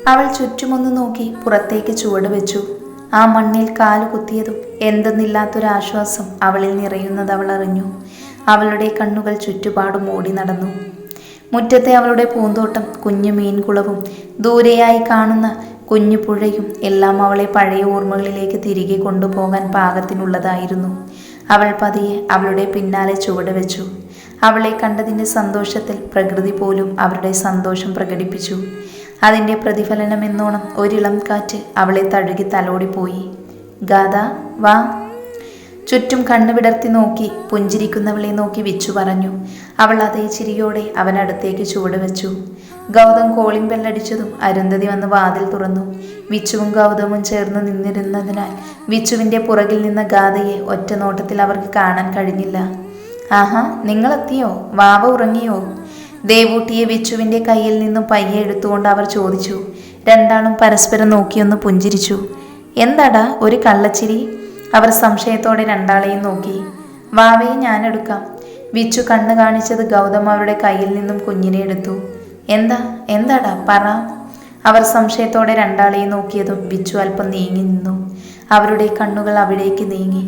അവൾ ചുറ്റുമൊന്ന് നോക്കി പുറത്തേക്ക് ചുവട് വെച്ചു. ആ മണ്ണിൽ കാല് കുത്തിയതും എന്തെന്നില്ലാത്തൊരാശ്വാസം അവളിൽ നിറയുന്നത് അവൾ അറിഞ്ഞു. അവളുടെ കണ്ണുകൾ ചുറ്റുപാടും ഓടി നടന്നു. മുറ്റത്തെ അവളുടെ പൂന്തോട്ടം, കുഞ്ഞു മീൻകുളവും ദൂരെയായി കാണുന്ന കുഞ്ഞു പുഴയും എല്ലാം അവളെ പഴയ ഓർമ്മകളിലേക്ക് തിരികെ കൊണ്ടുപോകാൻ പാകത്തിനുള്ളതായിരുന്നു. അവൾ പതിയെ അവളുടെ പിന്നാലെ ചുവട് വെച്ചു. അവളെ കണ്ടതിൻ്റെ സന്തോഷത്തിൽ പ്രകൃതി പോലും അവരുടെ സന്തോഷം പ്രകടിപ്പിച്ചു. അതിൻ്റെ പ്രതിഫലനമെന്നോണം ഒരിളം കാറ്റ് അവളെ തഴുകി തലോടിപ്പോയി. ഗാഥ, വാ. ചുറ്റും കണ്ണു വിടർത്തി നോക്കി പുഞ്ചിരിക്കുന്നവളെ നോക്കി വിച്ചു പറഞ്ഞു. അവൾ അതേ ചിരിയോടെ അവനടുത്തേക്ക് ചുവട് വെച്ചു. ഗൗതം കോളിംഗ് ബെല്ലടിച്ചതും അരുന്ധതി വന്ന് വാതിൽ തുറന്നു. വിച്ചുവും ഗൗതമും ചേർന്ന് നിന്നിരുന്നതിനാൽ വിച്ചുവിൻ്റെ പുറകിൽ നിന്ന ഗാഥയെ ഒറ്റ നോട്ടത്തിൽ അവർക്ക് കാണാൻ കഴിഞ്ഞില്ല. ആഹാ, നിങ്ങളെത്തിയോ? വാവ ഉറങ്ങിയോ? ദേവൂട്ടിയെ വിച്ചുവിൻ്റെ കയ്യിൽ നിന്നും പയ്യെ എടുത്തുകൊണ്ട് അവർ ചോദിച്ചു. രണ്ടാളും പരസ്പരം നോക്കിയൊന്ന് പുഞ്ചിരിച്ചു. എന്താടാ ഒരു കള്ളച്ചിരി? അവർ സംശയത്തോടെ രണ്ടാളെയും നോക്കി. വാവയെ ഞാനെടുക്കാം. വിച്ചു കണ്ണ് കാണിച്ചത് ഗൗതം അവരുടെ കയ്യിൽ നിന്നും കുഞ്ഞിനെ എടുത്തു. എന്താടാ പറ. അവർ സംശയത്തോടെ രണ്ടാളെയും നോക്കിയതും വിച്ചു അല്പം നീങ്ങി നിന്നു. അവരുടെ കണ്ണുകൾ അവിടേക്ക് നീങ്ങി.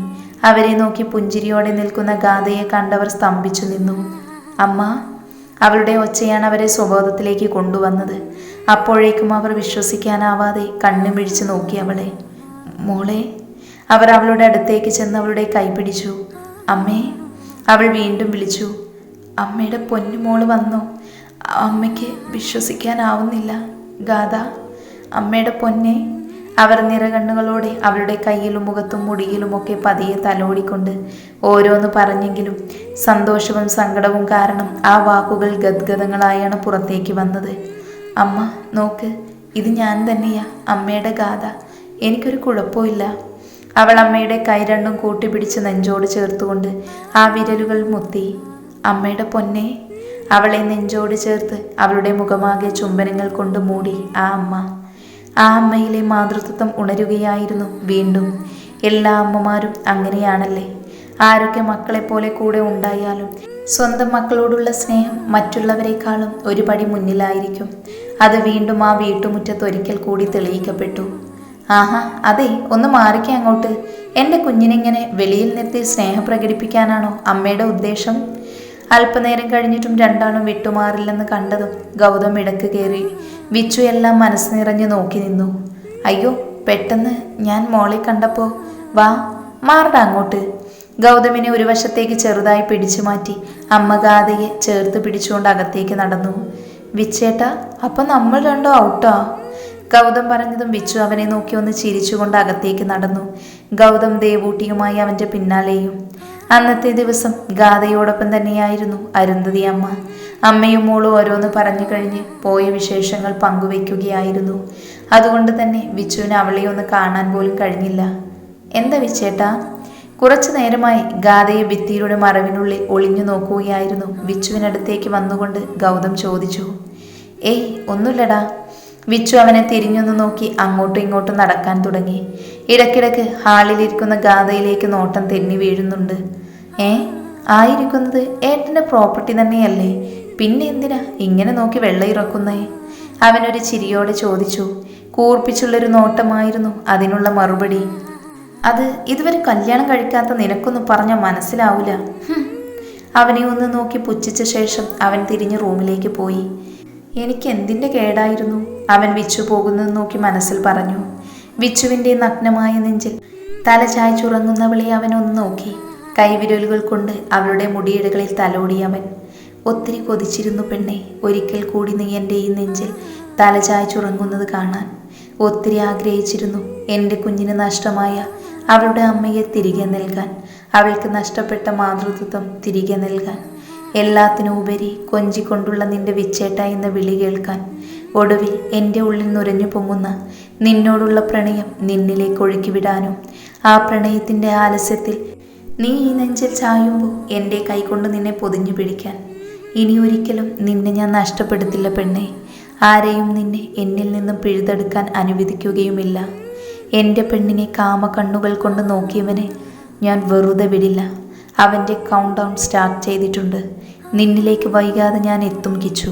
അവരെ നോക്കി പുഞ്ചിരിയോടെ നിൽക്കുന്ന ഗാഥയെ കണ്ടവർ സ്തംഭിച്ചു നിന്നു. അമ്മ. അവളുടെ ഒച്ചയാണ് അവരെ സ്വബോധത്തിലേക്ക് കൊണ്ടുവന്നത്. അപ്പോഴേക്കും അവർ വിശ്വസിക്കാനാവാതെ കണ്ണു മിഴിച്ച് നോക്കി അവളെ. മോളെ. അവർ അവളുടെ അടുത്തേക്ക് ചെന്ന് അവളുടെ കൈ പിടിച്ചു. അമ്മേ. അവൾ വീണ്ടും വിളിച്ചു. അമ്മയുടെ പൊന്നുമോള് വന്നോ? അമ്മയ്ക്ക് വിശ്വസിക്കാനാവുന്നില്ല. ഗാഥ, അമ്മയുടെ പൊന്നെ. അവർ നിറകണ്ണുകളോടെ അവളുടെ കയ്യിലും മുഖത്തും മുടിയിലുമൊക്കെ പതിയെ തലോടിക്കൊണ്ട് ഓരോന്ന് പറഞ്ഞെങ്കിലും സന്തോഷവും സങ്കടവും കാരണം ആ വാക്കുകൾ ഗദ്ഗതങ്ങളായാണ് പുറത്തേക്ക് വന്നത്. അമ്മ നോക്ക്, ഇത് ഞാൻ തന്നെയാ, അമ്മയുടെ ഗാഥ. എനിക്കൊരു കുഴപ്പമില്ല. അവൾ അമ്മയുടെ കൈ രണ്ടും കൂട്ടിപ്പിടിച്ച് നെഞ്ചോട് ചേർത്തുകൊണ്ട് ആ വിരലുകൾ മുത്തി. അമ്മയുടെ പൊന്നെ. അവളെ നെഞ്ചോട് ചേർത്ത് അവളുടെ മുഖമാകെ ചുംബനങ്ങൾ കൊണ്ട് മൂടി ആ അമ്മ. ആ അമ്മയിലെ മാതൃത്വം ഉണരുകയായിരുന്നു വീണ്ടും. എല്ലാ അമ്മമാരും അങ്ങനെയാണല്ലേ. ആരൊക്കെ മക്കളെപ്പോലെ കൂടെ ഉണ്ടായാലും സ്വന്തം മക്കളോടുള്ള സ്നേഹം മറ്റുള്ളവരെക്കാളും ഒരു പടി മുന്നിലായിരിക്കും. അത് വീണ്ടും ആ വീട്ടുമുറ്റത്ത് ഒരിക്കൽ കൂടി തെളിയിക്കപ്പെട്ടു. ആഹാ, അതെ, ഒന്ന് മാറിക്കേ അങ്ങോട്ട്. എൻ്റെ കുഞ്ഞിനെങ്ങനെ വെളിയിൽ നിർത്തി സ്നേഹം പ്രകടിപ്പിക്കാനാണോ അമ്മയുടെ ഉദ്ദേശം? അല്പനേരം കഴിഞ്ഞിട്ടും രണ്ടാളും വിട്ടുമാറില്ലെന്ന് കണ്ടതും ഗൗതം ഇടക്ക് കയറി. വിച്ചു എല്ലാം മനസ്സ് നിറഞ്ഞു നോക്കി നിന്നു. അയ്യോ, പെട്ടെന്ന് ഞാൻ മോളെ കണ്ടപ്പോൾ. വാ, മാറട അങ്ങോട്ട്. ഗൗതമിനെ ഒരു വശത്തേക്ക് ചെറുതായി പിടിച്ചു മാറ്റി അമ്മ ഗാഥയെ ചേർത്ത് പിടിച്ചുകൊണ്ട് അകത്തേക്ക് നടന്നു. വിച്ചേട്ടാ, അപ്പം നമ്മൾ രണ്ടോ ഔട്ടാ? ഗൗതം പറഞ്ഞതും വിച്ചു അവനെ നോക്കി ഒന്ന് ചിരിച്ചുകൊണ്ട് അകത്തേക്ക് നടന്നു. ഗൗതം ദേവൂട്ടിയുമായി അവൻ്റെ പിന്നാലെയും. അന്നത്തെ ദിവസം ഗാഥയോടൊപ്പം തന്നെയായിരുന്നു അരുന്ധതി അമ്മ. അമ്മയും മോളും ഓരോന്ന് പറഞ്ഞു കഴിഞ്ഞ് പോയ വിശേഷങ്ങൾ പങ്കുവെക്കുകയായിരുന്നു. അതുകൊണ്ട് തന്നെ വിച്ചുവിന് അവളെ ഒന്ന് കാണാൻ പോലും കഴിഞ്ഞില്ല. എന്താ വിച്ചേട്ടാ? കുറച്ചു നേരമായി ഗാഥയെ ഭിത്തിയുടെ മറവിനുള്ളിൽ ഒളിഞ്ഞു നോക്കുകയായിരുന്നു വിച്ചുവിനടുത്തേക്ക് വന്നുകൊണ്ട് ഗൗതം ചോദിച്ചു. ഏയ്, ഒന്നുമില്ലടാ. വിച്ചു അവനെ തിരിഞ്ഞൊന്ന് നോക്കി അങ്ങോട്ടും ഇങ്ങോട്ടും നടക്കാൻ തുടങ്ങി. ഇടയ്ക്കിടയ്ക്ക് ഹാളിലിരിക്കുന്ന ഗാഥയിലേക്ക് നോട്ടം തെന്നി വീഴുന്നുണ്ട്. ആയിരിക്കുന്നത് ഏട്ടൻ്റെ പ്രോപ്പർട്ടി തന്നെയല്ലേ, പിന്നെ എന്തിനാ ഇങ്ങനെ നോക്കി വെള്ളം ഇറക്കുന്നേ? അവനൊരു ചിരിയോടെ ചോദിച്ചു. കൂർപ്പിച്ചുള്ളൊരു നോട്ടമായിരുന്നു അതിനുള്ള മറുപടി. അത് ഇതുവരെ കല്യാണം കഴിക്കാത്ത നിനക്കൊന്നും പറഞ്ഞാൽ മനസ്സിലാവില്ല. അവനെ ഒന്ന് നോക്കി പുച്ഛിച്ച ശേഷം അവൻ തിരിഞ്ഞ് റൂമിലേക്ക് പോയി. എനിക്ക് എന്തിൻ്റെ കേടായിരുന്നു? അവൻ വിച്ചു പോകുന്നത് നോക്കി മനസ്സിൽ പറഞ്ഞു. വിച്ചുവിൻ്റെ നഗ്നമായ നെഞ്ചിൽ തല ചായ്ച്ചുറങ്ങുന്നവളെ അവൻ ഒന്ന് നോക്കി. കൈവിരലുകൾ കൊണ്ട് അവളുടെ മുടിയിഴകളിൽ തലോടി അവൻ. ഒത്തിരി കൊതിച്ചിരുന്നു പെണ്ണെ, ഒരിക്കൽ കൂടി നീ എൻ്റെ ഈ നെഞ്ചിൽ തല ചായ്ച്ചുറങ്ങുന്നത് കാണാൻ. ഒത്തിരി ആഗ്രഹിച്ചിരുന്നു എൻ്റെ കുഞ്ഞിന് നഷ്ടമായ അവളുടെ അമ്മയെ തിരികെ നൽകാൻ, അവൾക്ക് നഷ്ടപ്പെട്ട മാതൃത്വം തിരികെ നൽകാൻ. എല്ലാത്തിനും ഉപരി കൊഞ്ചിക്കൊണ്ടുള്ള നിന്റെ വിച്ചേട്ട എന്ന വിളി കേൾക്കാൻ. ഒടുവിൽ എൻ്റെ ഉള്ളിൽ നുരഞ്ഞു പൊങ്ങുന്ന നിന്നോടുള്ള പ്രണയം നിന്നിലേക്ക് ഒഴുക്കിവിടാനും. ആ പ്രണയത്തിൻ്റെ ആലസ്യത്തിൽ നീ ഈ നെഞ്ചിൽ ചായുമ്പോൾ എൻ്റെ കൈകൊണ്ട് നിന്നെ പൊതിഞ്ഞു പിടിക്കാൻ. ഇനി ഒരിക്കലും നിന്നെ ഞാൻ നഷ്ടപ്പെടുത്തില്ല പെണ്ണെ. ആരെയും നിന്നെ എന്നിൽ നിന്നും പിഴുതെടുക്കാൻ അനുവദിക്കുകയുമില്ല. എൻ്റെ പെണ്ണിനെ കാമകണ്ണുകൾ കൊണ്ട് നോക്കിയവനെ ഞാൻ വെറുതെ വിടില്ല. അവൻ്റെ കൗണ്ട് ഡൗൺ സ്റ്റാർട്ട് ചെയ്തിട്ടുണ്ട്. നിന്നിലേക്ക് വൈകാതെ ഞാൻ എത്തും കിച്ചു.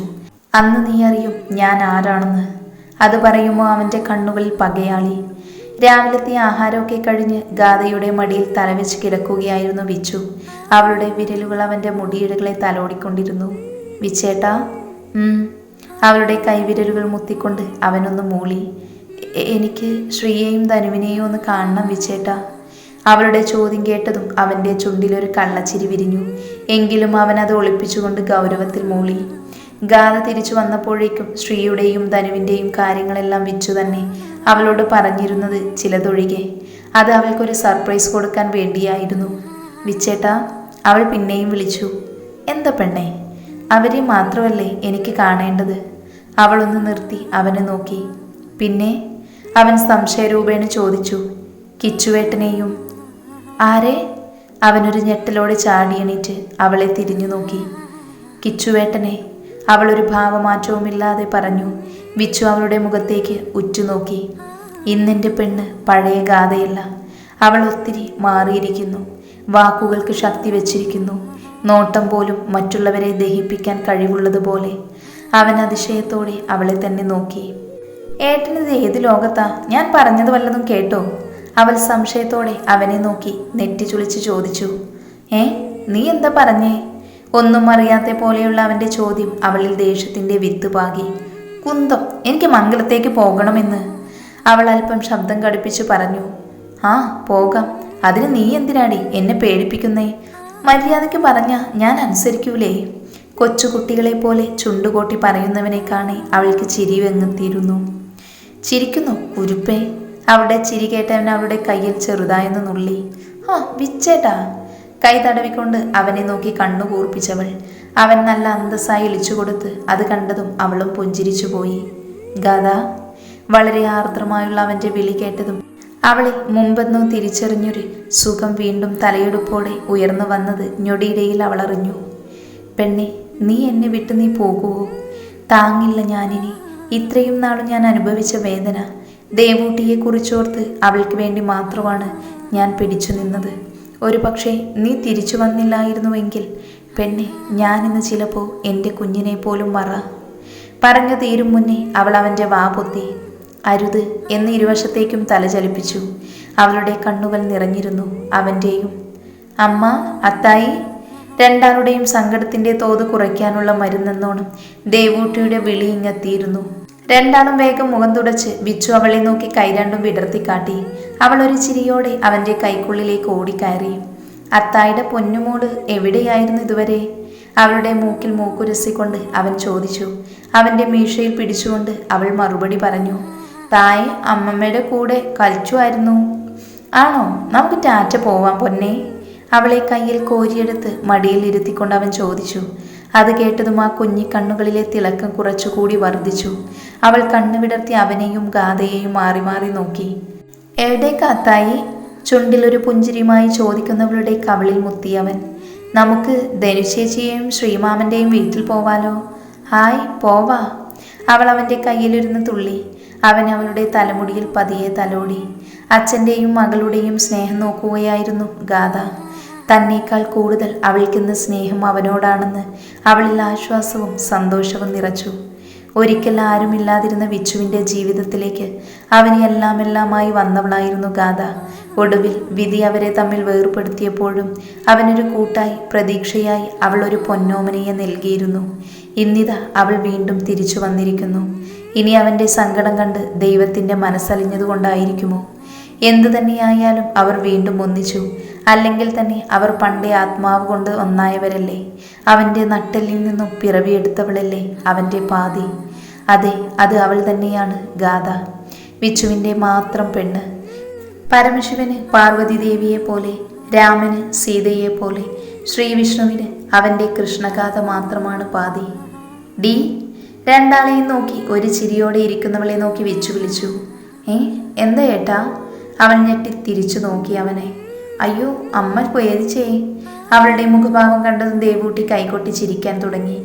അന്ന് നീ അറിയും ഞാൻ ആരാണെന്ന്. അത് പറയുമ്പോൾ അവൻ്റെ കണ്ണുകളിൽ പകയാളി. രാവിലത്തെ ആഹാരമൊക്കെ കഴിഞ്ഞ് ഗാഥയുടെ മടിയിൽ തലവെച്ച് കിടക്കുകയായിരുന്നു വിച്ചു. അവളുടെ വിരലുകൾ അവൻ്റെ മുടിയിഴകളെ തലോടിക്കൊണ്ടിരുന്നു. വിച്ചേട്ടാ? അവളുടെ കൈവിരലുകൾ മുത്തിക്കൊണ്ട് അവനൊന്ന് മൂളി. എനിക്ക് ശ്രീയെയും ധനുവിനെയും ഒന്ന് കാണണം വിച്ചേട്ടാ. അവളുടെ ചോദ്യം കേട്ടതും അവൻ്റെ ചുണ്ടിലൊരു കള്ളച്ചിരി വിരിഞ്ഞു. എങ്കിലും അവൻ അത് ഒളിപ്പിച്ചുകൊണ്ട് ഗൗരവത്തിൽ മൂളി. ഗാഥ തിരിച്ചു വന്നപ്പോഴേക്കും ശ്രീയുടെയും ധനുവിൻ്റെയും കാര്യങ്ങളെല്ലാം വിച്ചു തന്നെ അവളോട് പറഞ്ഞിരുന്നത് ചിലതൊഴികെ. അത് അവൾക്കൊരു സർപ്രൈസ് കൊടുക്കാൻ വേണ്ടിയായിരുന്നു. വിച്ചേട്ടാ, അവൾ പിന്നെയും വിളിച്ചു. എന്താ പെണ്ണേ? അവരെ മാത്രമല്ലേ എനിക്ക് കാണേണ്ടത്? അവളൊന്ന് നിർത്തി അവനെ നോക്കി. പിന്നെ? അവൻ സംശയരൂപേണ ചോദിച്ചു. കിച്ചുവേട്ടനെയും. ആരെ? അവനൊരു ഞെട്ടലോടെ ചാടിയണീറ്റ് അവളെ തിരിഞ്ഞു നോക്കി. കിച്ചുവേട്ടനെ, അവളൊരു ഭാവമാറ്റവുമില്ലാതെ പറഞ്ഞു. വിച്ചു അവളുടെ മുഖത്തേക്ക് ഉറ്റുനോക്കി. ഇന്നെൻ്റെ പെണ്ണ് പഴയ ഗാഥയല്ല. അവൾ ഒത്തിരി മാറിയിരിക്കുന്നു. വാക്കുകൾക്ക് ശക്തി വെച്ചിരിക്കുന്നു. നോട്ടം പോലും മറ്റുള്ളവരെ ദഹിപ്പിക്കാൻ കഴിവുള്ളതുപോലെ. അവൻ അതിശയത്തോടെ അവളെ തന്നെ നോക്കി. ഏട്ടനിത് ഏത് ലോകത്താ? ഞാൻ പറഞ്ഞത് വല്ലതും കേട്ടോ? അവൾ സംശയത്തോടെ അവനെ നോക്കി നെറ്റി ചുളിച്ച് ചോദിച്ചു. നീ എന്താ പറഞ്ഞേ? ഒന്നും അറിയാത്ത പോലെയുള്ള അവൻ്റെ ചോദ്യം അവളിൽ ദേഷ്യത്തിൻ്റെ വിത്ത് പാകി. കുന്തം, എനിക്ക് മംഗലത്തേക്ക് പോകണമെന്ന് അവൾ അല്പം ശബ്ദം കടുപ്പിച്ച് പറഞ്ഞു. ആ, പോകാം. അതിന് നീ എന്തിനാടി എന്നെ പേടിപ്പിക്കുന്നേ? മര്യാദയ്ക്ക് പറഞ്ഞ ഞാൻ അനുസരിക്കൂലേ? കൊച്ചുകുട്ടികളെ പോലെ ചുണ്ടുകൊട്ടി പറയുന്നവനെ കാണി അവൾക്ക് ചിരി വെങ്ങെത്തിയിരുന്നു. ചിരിക്കുന്നു ഉരുപ്പേ? അവിടെ ചിരി കേട്ടവൻ അവളുടെ കയ്യിൽ ചെറുതായെന്ന് നുള്ളി. വിച്ചേട്ടാ? കൈ തടവിക്കൊണ്ട് അവനെ നോക്കി കണ്ണു കൂർപ്പിച്ചവൾ. അവൻ നല്ല അന്തസ്സായി ഇളിച്ചു കൊടുത്ത് അത് കണ്ടതും അവളും പുഞ്ചിരിച്ചു പോയി. ഗാഥ? വളരെ ആർദ്രമായുള്ള അവൻ്റെ വിളി കേട്ടതും അവളിൽ മുമ്പെന്നോ തിരിച്ചറിഞ്ഞൊരു സുഖം വീണ്ടും തലയെടുപ്പോടെ ഉയർന്നു വന്നത് ഞൊടിയിടയിൽ അവളറിഞ്ഞു. പെണ്ണെ, നീ എന്നെ വിട്ട് നീ പോകുവോ? താങ്ങില്ല ഞാനിനി. ഇത്രയും നാളും ഞാൻ അനുഭവിച്ച വേദന. ദേവൂട്ടിയെ കുറിച്ചോർത്ത് അവൾക്ക് വേണ്ടി മാത്രമാണ് ഞാൻ പിടിച്ചു നിന്നത്. ഒരു പക്ഷേ നീ തിരിച്ചു വന്നില്ലായിരുന്നുവെങ്കിൽ പെണ്ണെ, ഞാനിന്ന് ചിലപ്പോൾ എൻ്റെ കുഞ്ഞിനെ പോലും മറ. പറഞ്ഞു തീരും മുന്നേ അവൾ അവൻ്റെ വാ പൊത്തി. അരുത് എന്ന് ഇരുവശത്തേക്കും തലചലിപ്പിച്ചു. അവളുടെ കണ്ണുകൾ നിറഞ്ഞിരുന്നു, അവൻ്റെയും. അമ്മ, അത്തായി. രണ്ടാളുടെയും സങ്കടത്തിൻ്റെ തോത് കുറയ്ക്കാനുള്ള മരുന്നെന്നോണം ദേവൂട്ടിയുടെ വിളി ഇങ്ങെത്തിയിരുന്നു. രണ്ടാളും വേഗം മുഖം തുടച്ച് വിച്ചു അവളെ നോക്കി കൈ രണ്ടും വിടർത്തിക്കാട്ടി. അവൾ ഒരു ചിരിയോടെ അവൻ്റെ കൈക്കുള്ളിലേക്ക് ഓടിക്കയറി. അത്തായുടെ പൊന്നുമോള് എവിടെയായിരുന്നു ഇതുവരെ? അവളുടെ മൂക്കിൽ മൂക്കുരസിക്കൊണ്ട് അവൻ ചോദിച്ചു. അവൻ്റെ മീശയിൽ പിടിച്ചുകൊണ്ട് അവൾ മറുപടി പറഞ്ഞു. തായ് അമ്മമ്മയുടെ കൂടെ കളിച്ചുമായിരുന്നു. ആണോ? നമുക്ക് ടാറ്റ പോവാം പൊന്നെ. അവളെ കയ്യിൽ കോരിയെടുത്ത് മടിയിൽ ഇരുത്തിക്കൊണ്ട് അവൻ ചോദിച്ചു. അത് കേട്ടതും ആ കുഞ്ഞി കണ്ണുകളിലെ തിളക്കം കുറച്ചുകൂടി വർദ്ധിച്ചു. അവൾ കണ്ണു വിടർത്തി അവനെയും ഗാഥയെയും മാറി മാറി നോക്കി. എവിടേക്ക് അത്തായി? ചുണ്ടിലൊരു പുഞ്ചിരിയുമായി ചോദിക്കുന്നവളുടെ കവിളിൽ മുത്തിയവൻ. നമുക്ക് ധനുചേച്ചിയെയും ശ്രീമാമൻ്റെയും വീട്ടിൽ പോവാലോ? ഹായ്, പോവാ. അവൾ അവൻ്റെ കയ്യിലിരുന്ന് തുള്ളി. അവൻ അവളുടെ തലമുടിയിൽ പതിയെ തലോടി. അച്ഛൻ്റെയും മകളുടെയും സ്നേഹം നോക്കുകയായിരുന്നു ഗാഥ. തന്നേക്കാൾ കൂടുതൽ അവൾക്കിന്ന് സ്നേഹം അവനോടാണെന്ന് അവളിൽ ആശ്വാസവും സന്തോഷവും നിറച്ചു. ഒരിക്കൽ ആരുമില്ലാതിരുന്ന വിച്ചുവിൻ്റെ ജീവിതത്തിലേക്ക് അവന് എല്ലാമായി വന്നവളായിരുന്നു ഗാഥ. ഒടുവിൽ വിധി അവരെ തമ്മിൽ വേർപ്പെടുത്തിയപ്പോഴും അവനൊരു കൂട്ടായി, പ്രതീക്ഷയായി അവൾ ഒരു പൊന്നോമനയെ നൽകിയിരുന്നു. ഇന്നിതാ അവൾ വീണ്ടും തിരിച്ചു വന്നിരിക്കുന്നു. ഇനി അവൻ്റെ സങ്കടം കണ്ട് ദൈവത്തിൻ്റെ മനസ്സലിഞ്ഞതുകൊണ്ടായിരിക്കുമോ? എന്തു തന്നെയായാലും അവർ വീണ്ടും ഒന്നിച്ചു. അല്ലെങ്കിൽ തന്നെ അവർ പണ്ടേ ആത്മാവ് കൊണ്ട് ഒന്നായവരല്ലേ. അവൻ്റെ നട്ടെല്ലിൽ നിന്നും പിറവിയെടുത്തവളല്ലേ അവൻ്റെ പാതി. അതെ, അത് അവൾ തന്നെയാണ് ഗാഥ, വിച്ചുവിൻ്റെ മാത്രം പെണ്ണ്. പരമശിവന് പാർവതി ദേവിയെ പോലെ, രാമന് സീതയെ പോലെ, ശ്രീവിഷ്ണുവിന് അവൻ്റെ കൃഷ്ണഗാഥ മാത്രമാണ് പാതി. ഡി. രണ്ടാളെയും നോക്കി ഒരു ചിരിയോടെ ഇരിക്കുന്നവളെ നോക്കി വിച്ചു വിളിച്ചു. എന്താ ഏട്ടാ? അവൻ ഞെട്ടി തിരിച്ചു നോക്കി അവനെ. അയ്യോ, അമ്മ പേടിച്ചേ. അവളുടെ മുഖഭാവം കണ്ടതും ദേവൂട്ടി കൈകൊട്ടി ചിരിക്കാൻ തുടങ്ങി.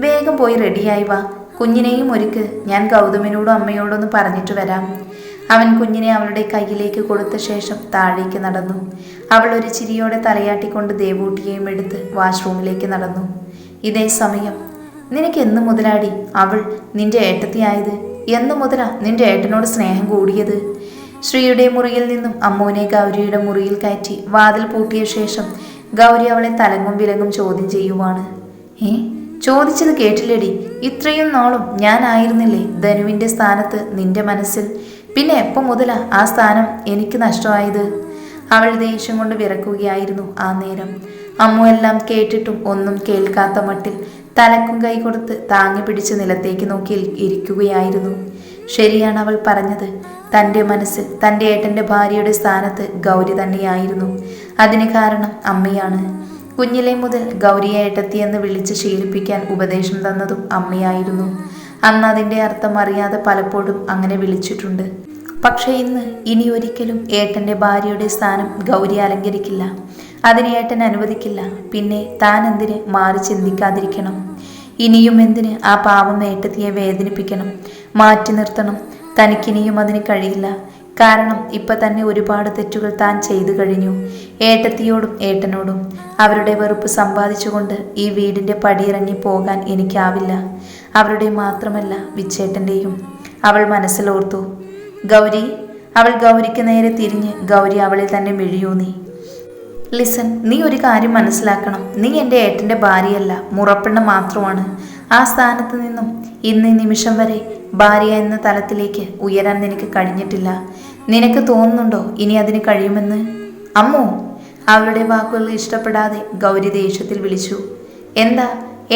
വേഗം പോയി റെഡിയായി വാ. കുഞ്ഞിനെയും ഒരുക്ക്. ഞാൻ ഗൗതമിനോടും അമ്മയോടൊന്ന് പറഞ്ഞിട്ട് വരാം. അവൻ കുഞ്ഞിനെ അവളുടെ കയ്യിലേക്ക് കൊടുത്ത ശേഷം താഴേക്ക് നടന്നു. അവൾ ഒരു ചിരിയോടെ തലയാട്ടിക്കൊണ്ട് ദേവൂട്ടിയെയും എടുത്ത് വാഷ്റൂമിലേക്ക് നടന്നു. ഇതേ സമയം, നിനക്ക് എന്ന് മുതലാടി അവൾ നിന്റെ ഏട്ടത്തിയായത്? എന്നു മുതലാ നിന്റെ ഏട്ടനോട് സ്നേഹം കൂടിയത്? ശ്രീയുടെ മുറിയിൽ നിന്നും അമ്മുവിനെ ഗൗരിയുടെ മുറിയിൽ കയറ്റി വാതിൽ പൂട്ടിയ ശേഷം ഗൗരി അവളെ തലങ്ങും വിലങ്ങും ചോദ്യം ചെയ്യുവാണ്. ചോദിച്ചത് കേട്ടില്ലേടി? ഇത്രയും നാളും ഞാനായിരുന്നില്ലേ ധനുവിൻ്റെ സ്ഥാനത്ത് നിന്റെ മനസ്സിൽ? പിന്നെ എപ്പം മുതലാ ആ സ്ഥാനം എനിക്ക് നഷ്ടമായത്? അവൾ ദേഷ്യം കൊണ്ട് വിറക്കുകയായിരുന്നു ആ നേരം. അമ്മു എല്ലാം കേട്ടിട്ടും ഒന്നും കേൾക്കാത്ത മട്ടിൽ തലക്കും കൈ കൊടുത്ത് താങ്ങി പിടിച്ച് നിലത്തേക്ക് നോക്കി ഇരിക്കുകയായിരുന്നു. ശരിയാണ് അവൾ പറഞ്ഞത്. തൻ്റെ മനസ്സിൽ തൻ്റെ ഏട്ടൻ്റെ ഭാര്യയുടെ സ്ഥാനത്ത് ഗൗരി തന്നെയായിരുന്നു. അതിന് കാരണം അമ്മയാണ്. കുഞ്ഞിലെ മുതൽ ഗൗരിയെ ഏട്ടത്തിയെന്ന് വിളിച്ച് ശീലിപ്പിക്കാൻ ഉപദേശം തന്നതും അമ്മയായിരുന്നു. അന്ന് അതിൻ്റെ അർത്ഥം അറിയാതെ പലപ്പോഴും അങ്ങനെ വിളിച്ചിട്ടുണ്ട്. പക്ഷേ ഇനി ഒരിക്കലും ഏട്ടൻ്റെ ഭാര്യയുടെ സ്ഥാനം ഗൗരി അലങ്കരിക്കില്ല. അതിന് ഏട്ടൻ അനുവദിക്കില്ല. പിന്നെ താൻ എന്തിന് മാറി ചിന്തിക്കാതിരിക്കണം? ഇനിയും എന്തിന് ആ പാവം ഏട്ടത്തിയെ വേദനിപ്പിക്കണം, മാറ്റി നിർത്തണം? തനിക്കിനിയും അതിന് കഴിയില്ല. കാരണം ഇപ്പം തന്നെ ഒരുപാട് തെറ്റുകൾ താൻ ചെയ്തു കഴിഞ്ഞു. ഏട്ടത്തിയോടും ഏട്ടനോടും അവരുടെ വെറുപ്പ് സമ്പാദിച്ചുകൊണ്ട് ഈ വീടിൻ്റെ പടിയിറങ്ങി പോകാൻ എനിക്കാവില്ല. അവരുടെ മാത്രമല്ല വിച്ചേട്ടൻ്റെയും. അവൾ മനസ്സിലോർത്തു. ഗൗരി. അവൾ ഗൗരിക്ക് നേരെ തിരിഞ്ഞ് ഗൗരി അവളെ തന്നെ മെഴിയൂന്നി. ലിസൺ, നീ ഒരു കാര്യം മനസ്സിലാക്കണം. നീ എൻ്റെ ഏട്ടൻ്റെ ഭാര്യയല്ല, മുറപ്പെണ്ണ മാത്രമാണ്. ആ സ്ഥാനത്ത് നിന്നും ഇന്ന് നിമിഷം വരെ ഭാര്യ എന്ന തലത്തിലേക്ക് ഉയരാൻ നിനക്ക് കഴിഞ്ഞിട്ടില്ല. നിനക്ക് തോന്നുന്നുണ്ടോ ഇനി അതിന് കഴിയുമെന്ന്? അമ്മു. അവളുടെ വാക്കുകൾ ഇഷ്ടപ്പെടാതെ ഗൗരി ദേഷ്യത്തിൽ വിളിച്ചു. എന്താ?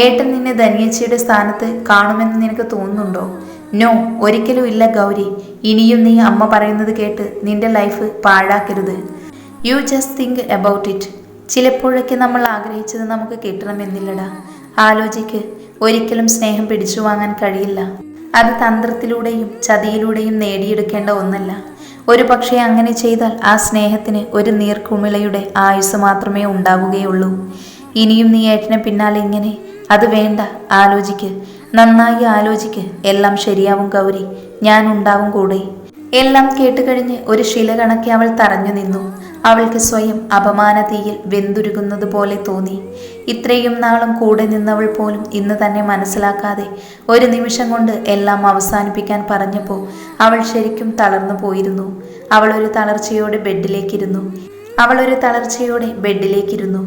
ഏട്ടൻ നിന്നെ ധനിയച്ചിയുടെ സ്ഥാനത്ത് കാണുമെന്ന് നിനക്ക് തോന്നുന്നുണ്ടോ? നോ, ഒരിക്കലും ഇല്ല ഗൗരി. ഇനിയും നീ അമ്മ പറയുന്നത് കേട്ട് നിന്റെ ലൈഫ് പാഴാക്കരുത്. You just think about it. ചിലപ്പോഴൊക്കെ നമ്മൾ ആഗ്രഹിച്ചത് നമുക്ക് കിട്ടണമെന്നില്ലടാ. ആലോചിക്ക്. ഒരിക്കലും സ്നേഹം പിടിച്ചു വാങ്ങാൻ കഴിയില്ല. അത് തന്ത്രത്തിലൂടെയും ചതിയിലൂടെയും നേടിയെടുക്കേണ്ട ഒന്നല്ല. ഒരു പക്ഷേ അങ്ങനെ ചെയ്താൽ ആ സ്നേഹത്തിന് ഒരു നീർക്കുമിളയുടെ ആയുസ് മാത്രമേ ഉണ്ടാവുകയുള്ളൂ. ഇനിയും നീ ഏട്ടനെ പിന്നാലെ ഇങ്ങനെ? അത് വേണ്ട. ആലോചിക്ക്, നന്നായി ആലോചിക്ക്. എല്ലാം ശരിയാവും ഗൗരി. ഞാൻ ഉണ്ടാവും കൂടെ. എല്ലാം കേട്ടുകഴിഞ്ഞ് ഒരു ശില കണക്കെ അവൾ തറഞ്ഞു നിന്നു. അവൾക്ക് സ്വയം അപമാന തീയിൽ വെന്തുരുകുന്നത് പോലെ തോന്നി. ഇത്രയും നാളും കൂടെ നിന്നവൾ പോലും ഇന്ന് തന്നെ മനസ്സിലാക്കാതെ ഒരു നിമിഷം കൊണ്ട് എല്ലാം അവസാനിപ്പിക്കാൻ പറഞ്ഞപ്പോൾ അവൾ ശരിക്കും തളർന്നു പോയിരുന്നു. അവളൊരു തളർച്ചയോടെ ബെഡിലേക്കിരുന്നു.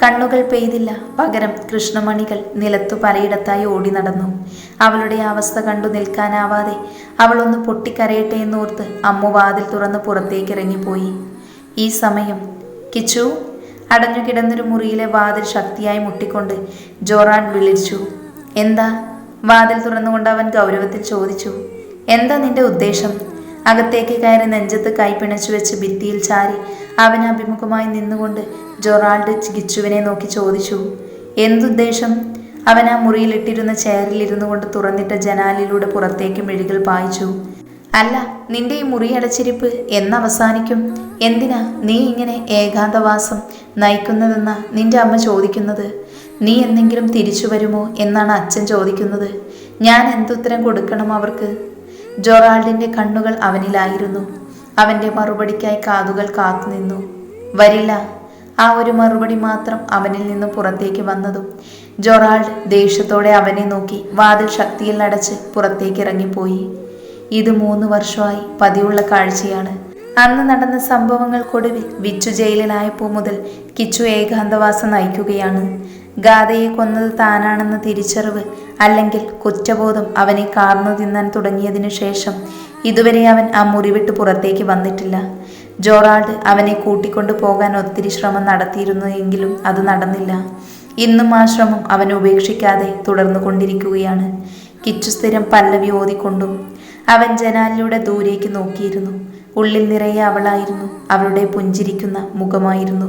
കണ്ണുകൾ പെയ്തില്ല. പകരം കൃഷ്ണമണികൾ നിലത്തു പലയിടത്തായി ഓടി നടന്നു. അവളുടെ അവസ്ഥ കണ്ടു നിൽക്കാനാവാതെ അവളൊന്ന് പൊട്ടിക്കരയട്ടെ എന്നോർത്ത് അമ്മു വാതിൽ തുറന്ന് പുറത്തേക്കിറങ്ങിപ്പോയി. ഈ സമയം കിച്ചു. അടഞ്ഞു കിടന്നൊരു മുറിയിലെ വാതിൽ ശക്തിയായി മുട്ടിക്കൊണ്ട് ജോറാൻ വിളിച്ചു. എന്താ? വാതിൽ തുറന്നുകൊണ്ട് അവൻ ഗൗരവത്തിൽ ചോദിച്ചു. എന്താ നിന്റെ ഉദ്ദേശം? അകത്തേക്ക് കയറി നെഞ്ചത്ത് കൈ പിണച്ചു വെച്ച് ഭിത്തിയിൽ ചാരി അവന് അഭിമുഖമായി നിന്നുകൊണ്ട് ജൊറാൾഡ് ഗിച്ചുവിനെ നോക്കി ചോദിച്ചു. എന്തുദ്ദേശം? അവൻ ആ മുറിയിലിട്ടിരുന്ന ചെയറിലിരുന്നു കൊണ്ട് തുറന്നിട്ട ജനാലിലൂടെ പുറത്തേക്ക് മിഴികൾ പായിച്ചു. അല്ല, നിന്റെ ഈ മുറി അടച്ചിരിപ്പ് എന്നവസാനിക്കും? എന്തിനാ നീ ഇങ്ങനെ ഏകാന്തവാസം നയിക്കുന്നതെന്നാ നിന്റെ അമ്മ ചോദിക്കുന്നത്. നീ എന്തെങ്കിലും തിരിച്ചു വരുമോ എന്നാണ് അച്ഛൻ ചോദിക്കുന്നത്. ഞാൻ എന്തുത്തരം കൊടുക്കണം അവർക്ക്? ജൊറാൾഡിന്റെ കണ്ണുകൾ അവനിലായിരുന്നു. അവന്റെ മറുപടിക്കായി കാതുകൾ കാത്തുനിന്നു. വരില്ല. ആ ഒരു മറുപടി മാത്രം അവനിൽ നിന്ന് പുറത്തേക്ക് വന്നതും ജൊറാൾഡ് ദേഷ്യത്തോടെ അവനെ നോക്കി വാതിൽ ശക്തിയിൽ അടച്ച് പുറത്തേക്ക് ഇറങ്ങിപ്പോയി. ഇത് 3 വർഷമായി പതിവുള്ള കാഴ്ചയാണ്. അന്ന് നടന്ന സംഭവങ്ങൾക്കൊടുവിൽ വിച്ചു ജയിലിലായപ്പോൾ മുതൽ കിച്ചു ഏകാന്തവാസം നയിക്കുകയാണ്. ഗാഥയെ കൊന്നത് താനാണെന്ന തിരിച്ചറിവ് അല്ലെങ്കിൽ കുറ്റബോധം അവനെ കാർന്നു തിന്നാൻ തുടങ്ങിയതിനു ശേഷം ഇതുവരെ അവൻ ആ മുറിവിട്ട് പുറത്തേക്ക് വന്നിട്ടില്ല. ജൊറാൾഡ് അവനെ കൂട്ടിക്കൊണ്ടു പോകാൻ ഒത്തിരി ശ്രമം നടത്തിയിരുന്നു എങ്കിലും അത് നടന്നില്ല. ഇന്നും ആ ശ്രമം അവൻ ഉപേക്ഷിക്കാതെ തുടർന്നു കൊണ്ടിരിക്കുകയാണ്. കിച്ചു സ്ഥിരം പല്ലവി ഓതിക്കൊണ്ടും അവൻ ജനാലിലൂടെ ദൂരേക്ക് നോക്കിയിരുന്നു. ഉള്ളിൽ നിറയെ അവളായിരുന്നു. അവളുടെ പുഞ്ചിരിക്കുന്ന മുഖമായിരുന്നു.